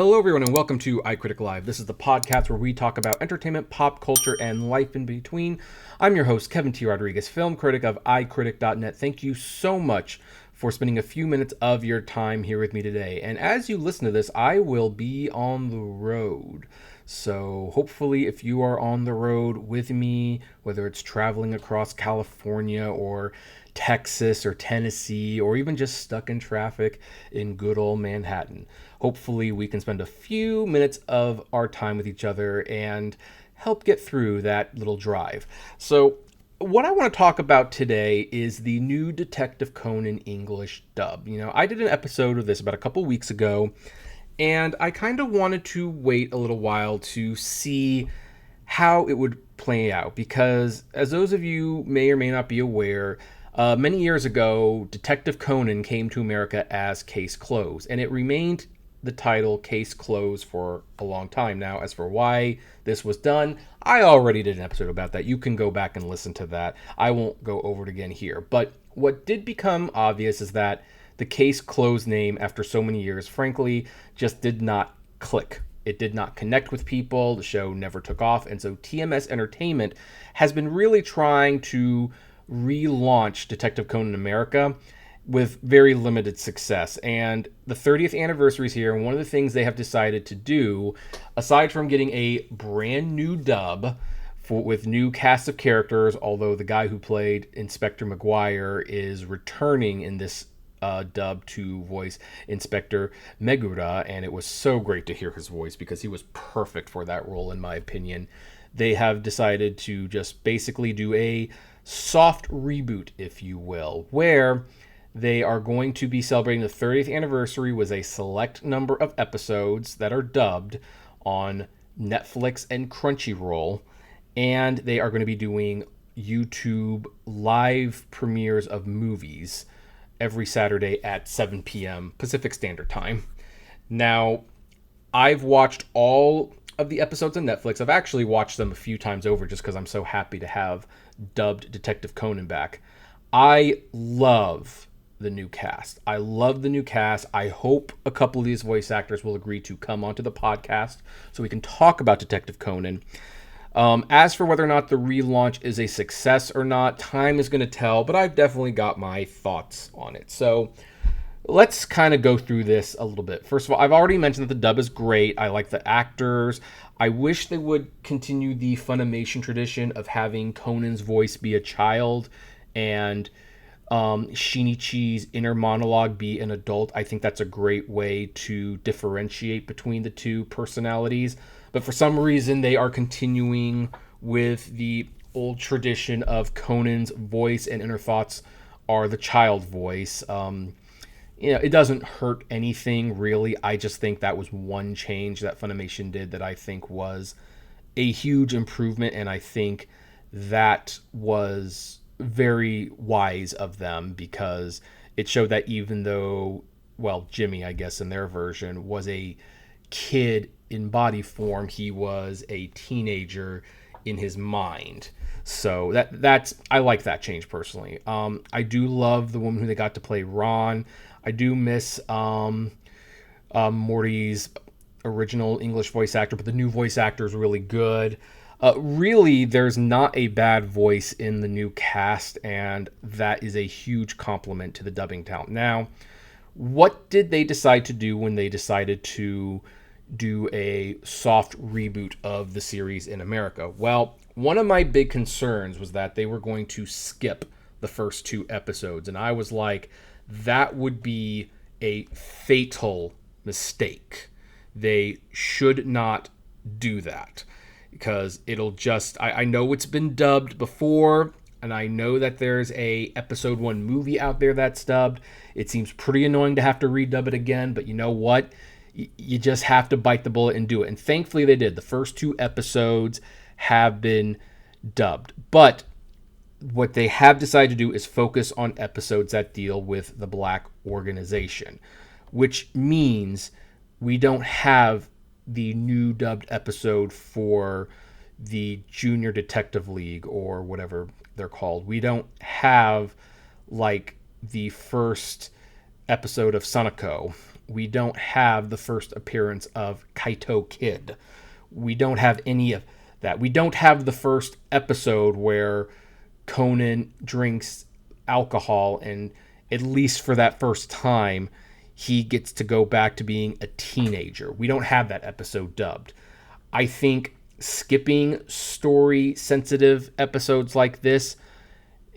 Hello, everyone, and welcome to iCritic Live. This is the podcast where we talk about entertainment, pop culture, and life in between. I'm your host, Kevin T. Rodriguez, film critic of iCritic.net. Thank you so much for spending a few minutes of your time here with me today. And as you listen to this, I will be on the road. So hopefully if you are on the road with me, whether it's traveling across California or Texas or Tennessee, or even just stuck in traffic in good old Manhattan, hopefully we can spend a few minutes of our time with each other and help get through that little drive. So what I want to talk about today is the new Detective Conan English dub. I did an episode of this about a couple weeks ago, and I kind of wanted to wait a little while to see how it would play out, because as those of you may or may not be aware, many years ago, Detective Conan came to America as Case Closed, and it remained the title Case Closed for a long time. Now, as for why this was done, I already did an episode about that. You can go back and listen to that. I won't go over it again here. But what did become obvious is that the Case Closed name, after so many years, frankly, just did not click. It did not connect with people. The show never took off. And so TMS Entertainment has been really trying to relaunch Detective Conan America with very limited success. And the 30th anniversary is here, and one of the things they have decided to do, aside from getting a brand new dub with new cast of characters, although the guy who played Inspector McGuire is returning in this dub to voice Inspector Megura, and it was so great to hear his voice because he was perfect for that role, in my opinion. They have decided to just basically do a soft reboot, if you will, where they are going to be celebrating the 30th anniversary with a select number of episodes that are dubbed on Netflix and Crunchyroll, and they are going to be doing YouTube live premieres of movies every Saturday at 7 p.m. Pacific Standard Time. Now, I've watched all of the episodes on Netflix. I've actually watched them a few times over just because I'm so happy to have dubbed Detective Conan back. I love the new cast. I hope a couple of these voice actors will agree to come onto the podcast so we can talk about Detective Conan. As for whether or not the relaunch is a success or not, time is going to tell, but I've definitely got my thoughts on it. So let's kind of go through this a little bit. First of all, I've already mentioned that the dub is great. I like the actors. I wish they would continue the Funimation tradition of having Conan's voice be a child and Shinichi's inner monologue be an adult. I think that's a great way to differentiate between the two personalities. But for some reason, they are continuing with the old tradition of Conan's voice and inner thoughts are the child voice. It doesn't hurt anything, really. I just think that was one change that Funimation did that I think was a huge improvement, and I think that was very wise of them because it showed that even though, Jimmy, I guess, in their version, was a kid in body form, he was a teenager in his mind. So that's I like that change personally. I do love the woman who they got to play Ron. I do miss Morty's original English voice actor, but the new voice actor is really good. Really, there's not a bad voice in the new cast, and that is a huge compliment to the dubbing talent. Now, what did they decide to do when they decided to do a soft reboot of the series in America? Well, one of my big concerns was that they were going to skip the first two episodes, and I was like, that would be a fatal mistake. They should not do that because it'll just, I know it's been dubbed before, and I know that there's a episode 1 movie out there that's dubbed. It seems pretty annoying to have to redub it again, but you know what? You just have to bite the bullet and do it. And thankfully they did. The first 2 episodes have been dubbed. But what they have decided to do is focus on episodes that deal with the Black organization, which means we don't have the new dubbed episode for the Junior Detective League or whatever they're called. We don't have like the first episode of Sonico we don't have the first appearance of Kaito Kid. We don't have any of that. We don't have the first episode where Conan drinks alcohol and, at least for that first time, he gets to go back to being a teenager. We don't have that episode dubbed. I think skipping story-sensitive episodes like this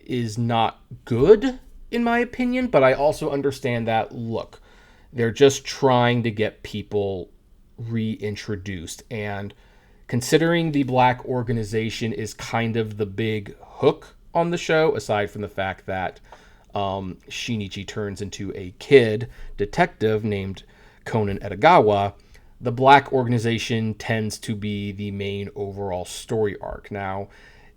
is not good, in my opinion, but I also understand that, look, they're just trying to get people reintroduced, and considering the Black organization is kind of the big hook on the show, aside from the fact that Shinichi turns into a kid detective named Conan Edogawa, the Black organization tends to be the main overall story arc. Now,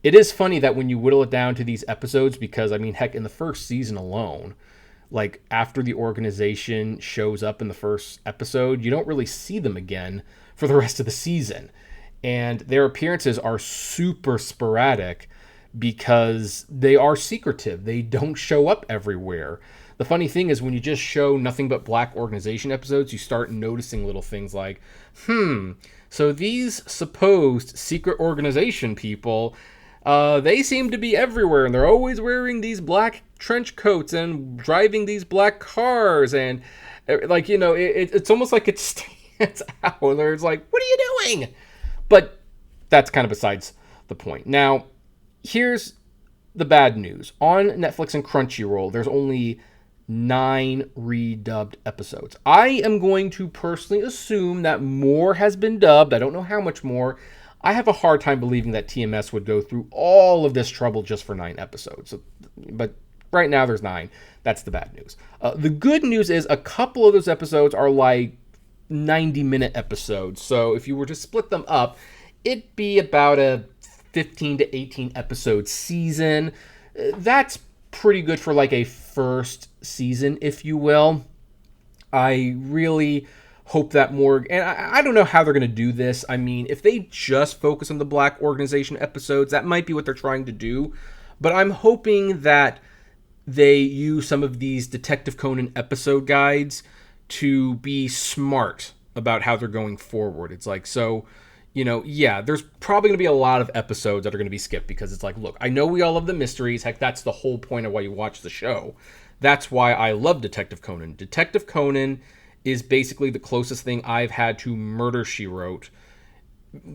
it is funny that when you whittle it down to these episodes, because, I mean, heck, in the first season alone, like, after the organization shows up in the first episode, you don't really see them again for the rest of the season. And their appearances are super sporadic because they are secretive. They don't show up everywhere. The funny thing is, when you just show nothing but Black organization episodes, you start noticing little things like, so these supposed secret organization people, they seem to be everywhere, and they're always wearing these black trench coats and driving these black cars, and, like, you know, it's almost like it stands out, and it's like, what are you doing? But that's kind of besides the point. Now, here's the bad news. On Netflix and Crunchyroll, there's only 9 redubbed episodes. I am going to personally assume that more has been dubbed. I don't know how much more. I have a hard time believing that TMS would go through all of this trouble just for 9 episodes. But right now there's 9. That's the bad news. The good news is a couple of those episodes are like 90-minute episodes. So if you were to split them up, it'd be about a 15 to 18 episode season. That's pretty good for like a first season, if you will. I really hope that more, and I don't know how they're going to do this. I mean, if they just focus on the Black organization episodes, that might be what they're trying to do. But I'm hoping that they use some of these Detective Conan episode guides to be smart about how they're going forward. It's like, so, you know, yeah, there's probably going to be a lot of episodes that are going to be skipped because it's like, look, I know we all love the mysteries. Heck, that's the whole point of why you watch the show. That's why I love Detective Conan. Detective Conan is basically the closest thing I've had to Murder, She Wrote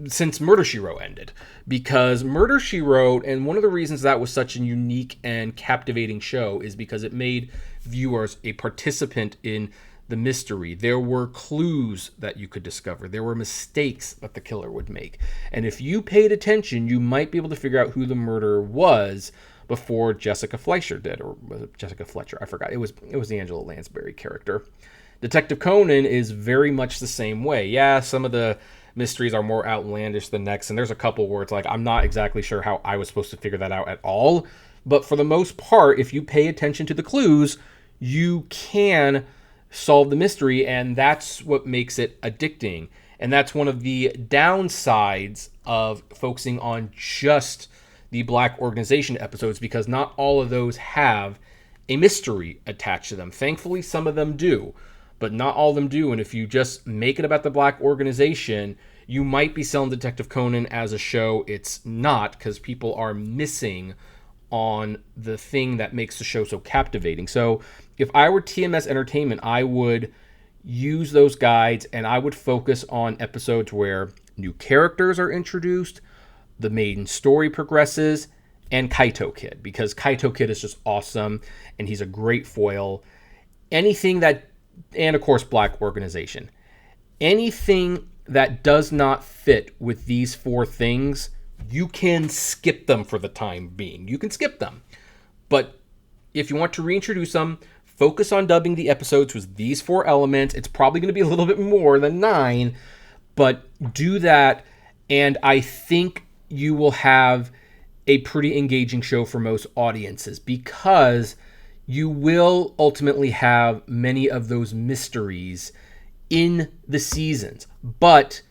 since Murder, She Wrote ended. Because Murder, She Wrote, and one of the reasons that was such a unique and captivating show is because it made viewers a participant in the mystery. There were clues that you could discover. There were mistakes that the killer would make. And if you paid attention, you might be able to figure out who the murderer was before Jessica Fleischer did. Or was it Jessica Fletcher? I forgot. It was the Angela Lansbury character. Detective Conan is very much the same way. Yeah, some of the mysteries are more outlandish than next, and there's a couple where it's like, I'm not exactly sure how I was supposed to figure that out at all. But for the most part, if you pay attention to the clues, you can solve the mystery, and that's what makes it addicting. And that's one of the downsides of focusing on just the Black organization episodes, because not all of those have a mystery attached to them. Thankfully, some of them do, but not all of them do. And if you just make it about the Black organization, you might be selling Detective Conan as a show it's not, because people are missing on the thing that makes the show so captivating. So if I were TMS Entertainment, I would use those guides and I would focus on episodes where new characters are introduced, the main story progresses, and Kaito Kid, because Kaito Kid is just awesome and he's a great foil. Anything that, and of course Black organization, anything that does not fit with these 4 things, you can skip them for the time being. You can skip them. But if you want to reintroduce them, focus on dubbing the episodes with these 4 elements. It's probably going to be a little bit more than 9, but do that, and I think you will have a pretty engaging show for most audiences, because you will ultimately have many of those mysteries in the seasons. But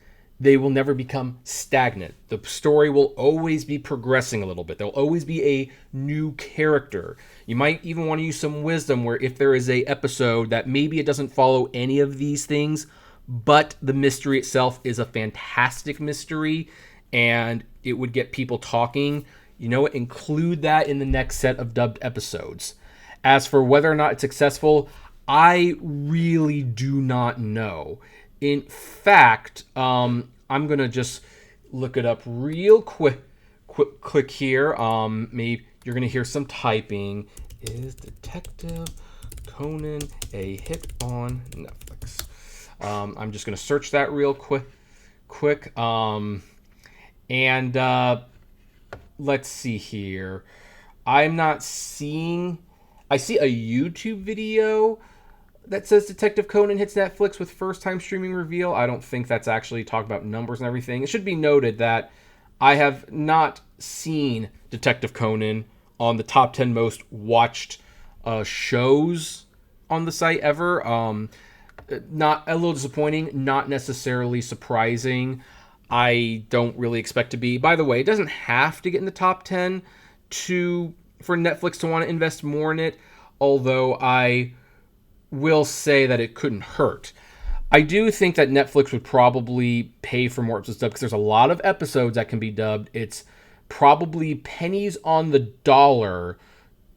they will never become stagnant. The story will always be progressing a little bit. There'll always be a new character. You might even want to use some wisdom where if there is a episode that maybe it doesn't follow any of these things, but the mystery itself is a fantastic mystery and it would get people talking, include that in the next set of dubbed episodes. As for whether or not it's successful, I really do not know. In fact, I'm going to just look it up real quick here. Maybe you're going to hear some typing. Is Detective Conan a hit on Netflix? I'm just going to search that real quick. Let's see here. I'm not seeing... I see a YouTube video that says Detective Conan hits Netflix with first-time streaming reveal. I don't think that's actually talking about numbers and everything. It should be noted that I have not seen Detective Conan on the top 10 most watched shows on the site ever. Not a little disappointing, not necessarily surprising. I don't really expect to be. By the way, it doesn't have to get in the top 10 for Netflix to want to invest more in it, although I will say that it couldn't hurt. I do think that Netflix would probably pay for more episodes dubbed because there's a lot of episodes that can be dubbed. It's probably pennies on the dollar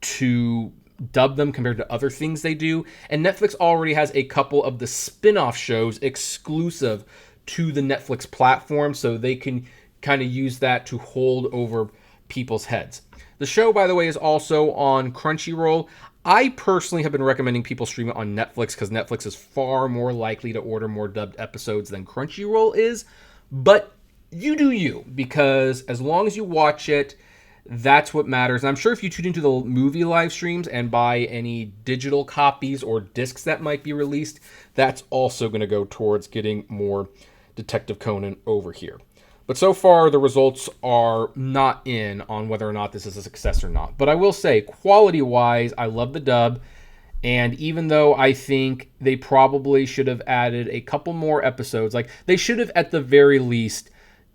to dub them compared to other things they do. And Netflix already has a couple of the spin-off shows exclusive to the Netflix platform, so they can kind of use that to hold over people's heads. The show, by the way, is also on Crunchyroll. I personally have been recommending people stream it on Netflix because Netflix is far more likely to order more dubbed episodes than Crunchyroll is. But you do you, because as long as you watch it, that's what matters. And I'm sure if you tune into the movie live streams and buy any digital copies or discs that might be released, that's also going to go towards getting more Detective Conan over here. But so far, the results are not in on whether or not this is a success or not. But I will say, quality-wise, I love the dub. And even though I think they probably should have added a couple more episodes, like they should have at the very least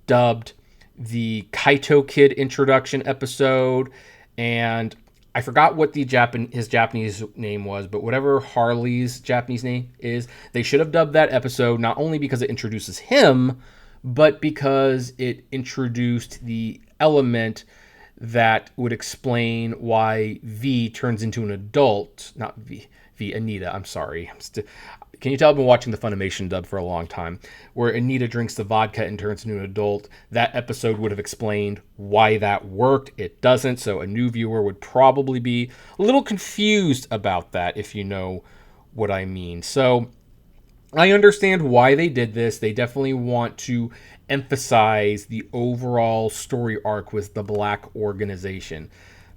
dubbed the Kaito Kid introduction episode. And I forgot what his Japanese name was, but whatever Harley's Japanese name is, they should have dubbed that episode, not only because it introduces him, but because it introduced the element that would explain why V turns into an adult. Not Anita, I'm sorry. Can you tell I've been watching the Funimation dub for a long time, where Anita drinks the vodka and turns into an adult. That episode would have explained why that worked. It doesn't, so a new viewer would probably be a little confused about that, if you know what I mean. So I understand why they did this. They definitely want to emphasize the overall story arc with the Black organization.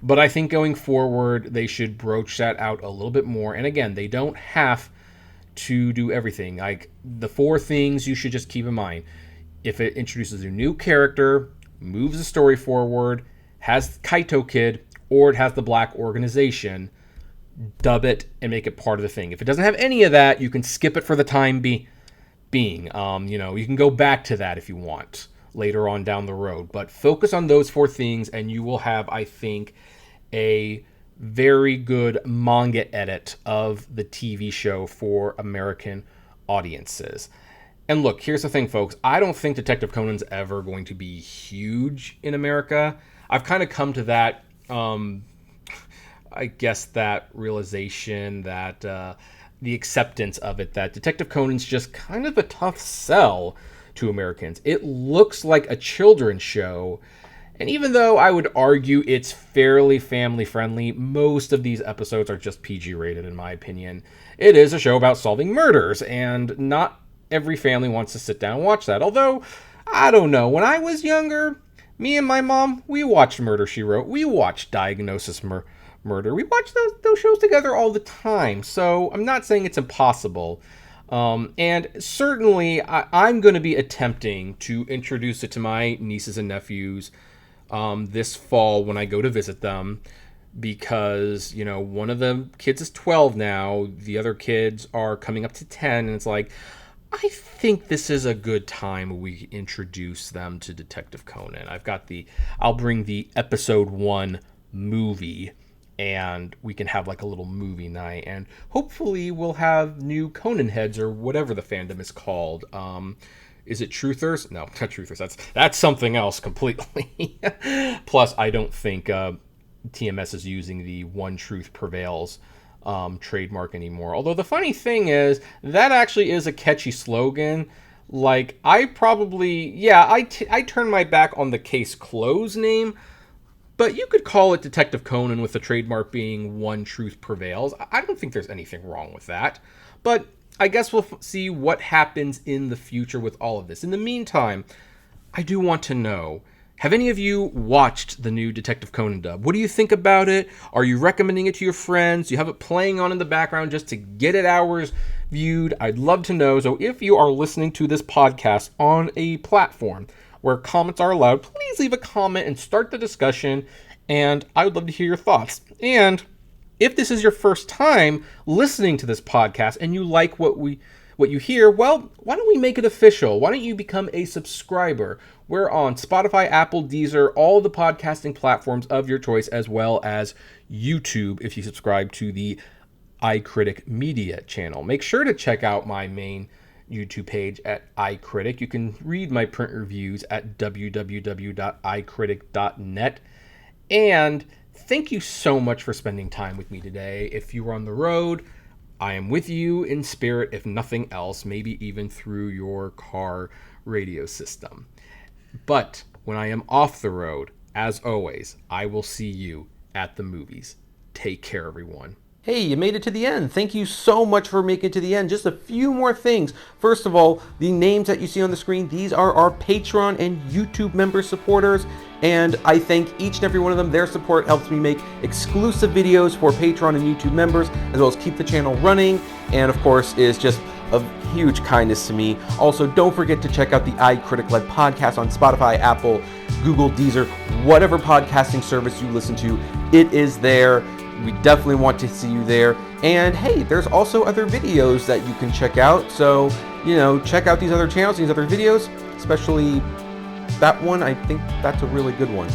But I think going forward, they should broach that out a little bit more. And again, they don't have to do everything. Like the 4 things you should just keep in mind. If it introduces a new character, moves the story forward, has Kaito Kid, or it has the Black organization, dub it and make it part of the thing. If it doesn't have any of that, you can skip it for the time being. You can go back to that if you want later on down the road. But focus on those 4 things and you will have, I think, a very good manga edit of the TV show for American audiences. And look, here's the thing, folks. I don't think Detective Conan's ever going to be huge in America. I've kind of come to that I guess that realization, that the acceptance of it, that Detective Conan's just kind of a tough sell to Americans. It looks like a children's show, and even though I would argue it's fairly family friendly, most of these episodes are just PG rated in my opinion. It is a show about solving murders, and not every family wants to sit down and watch that. Although, I don't know, when I was younger, me and my mom, we watched Murder, She Wrote. We watched Diagnosis Murder. We watch those shows together all the time, so I'm not saying it's impossible. And certainly, I'm going to be attempting to introduce it to my nieces and nephews this fall when I go to visit them, because, one of the kids is 12 now, the other kids are coming up to 10, and it's like, I think this is a good time we introduce them to Detective Conan. I'll bring the episode 1 movie, and we can have like a little movie night, and hopefully we'll have new Conan heads or whatever the fandom is called. Is it truthers? No, not truthers. That's something else completely. Plus, I don't think TMS is using the one truth prevails trademark anymore. Although the funny thing is, that actually is a catchy slogan. Like, I turned my back on the case closed name, but you could call it Detective Conan with the trademark being one truth prevails. I don't think there's anything wrong with that. But I guess we'll see what happens in the future with all of this. In the meantime, I do want to know, have any of you watched the new Detective Conan dub? What do you think about it? Are you recommending it to your friends? Do you have it playing on in the background just to get it hours viewed? I'd love to know. So if you are listening to this podcast on a platform where comments are allowed, please leave a comment and start the discussion, and I would love to hear your thoughts. And if this is your first time listening to this podcast and you like what you hear, well, why don't we make it official? Why don't you become a subscriber? We're on Spotify, Apple, Deezer, all the podcasting platforms of your choice, as well as YouTube if you subscribe to the iCritic Media channel. Make sure to check out my main YouTube page at iCritic. You can read my print reviews at www.icritic.net. And thank you so much for spending time with me today. If you were on the road, I am with you in spirit, if nothing else, maybe even through your car radio system. But when I am off the road, as always, I will see you at the movies. Take care, everyone. Hey, you made it to the end. Thank you so much for making it to the end. Just a few more things. First of all, the names that you see on the screen, these are our Patreon and YouTube member supporters. And I thank each and every one of them. Their support helps me make exclusive videos for Patreon and YouTube members, as well as keep the channel running. And of course, is just of huge kindness to me. Also, don't forget to check out the iCritic-led podcast on Spotify, Apple, Google, Deezer, whatever podcasting service you listen to. It is there. We definitely want to see you there. And hey, there's also other videos that you can check out. So, check out these other channels, these other videos, especially that one. I think that's a really good one.